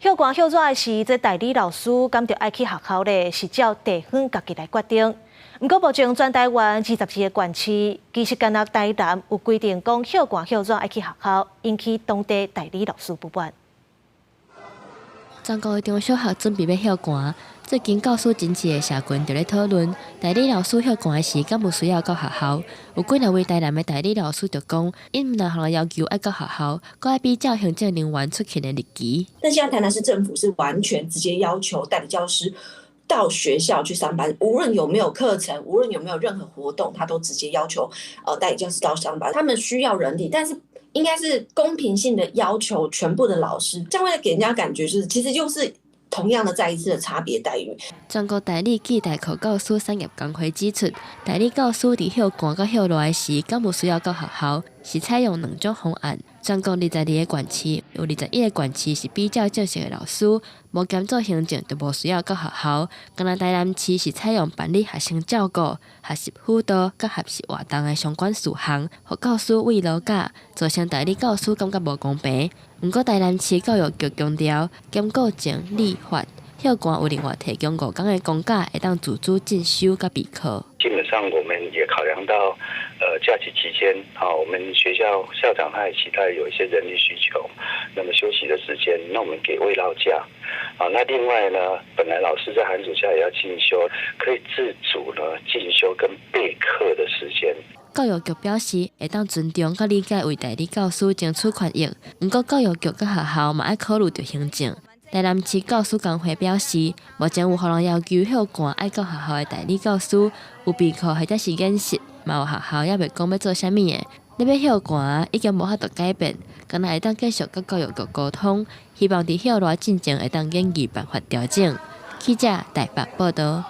休寒休热的时，这代理老师敢着爱去学校咧，是照地方家己来决定。不过目前全台湾22个县市，其实干那台南有规定讲休寒休热爱去学校，引起当地代理老师不满。全国的中小学准备要休寒，最近教师真济的社群就咧讨论，代理老师休寒的时，敢有需要到学校？有几两位台南的代理老师就讲，因们哪项要求爱到学校，搁爱比较行政人员出勤的日期。但现在台南市政府是完全直接要求代理教师到学校去上班，无论有没有课程，无论有没有任何活动，他都直接要求代理教师到上班。他们需要人力，但是应该是公平性的要求全部的老师，这样会给人家感觉就是其实就是同样的再一次的差别待遇。全国代理暨代课教师产业工会指出，代理教师伫休寒甲休热的时，敢有需要到学校，是采用2种方案。全国22个县市，有21个县市是比较正式的老师，无兼做行政就无需要到学校。敢若台南市是采用办理学生照顾、学习辅导甲学习活动的相关事项，互教师慰劳假，造成代理教师感觉无公平。不过台南市教育局强调，兼顾情理法，休寒有另外提供5天的公假，会当自主进修甲备课。基本上我们也考量到，假期期间，我们学校校长他也期待有一些人力需求，那么休息的时间，那我们给慰劳假，那另外呢，本来老师在寒暑假也要进修，可以自主呢进修跟备课的时间。教育局表示，会当尊重甲理解为代理教师争取权益，不过教育局甲学校嘛爱考虑到行政。台南市教师工会表示，目前有学人要求休寒爱到学校的代理教师有备课或者是演习，嘛有学校也未讲要做啥物的。你要休寒已经无法度改变，敢若会当继续甲教育局沟通，希望伫休热进前会当研究办法调整。记者台北报道。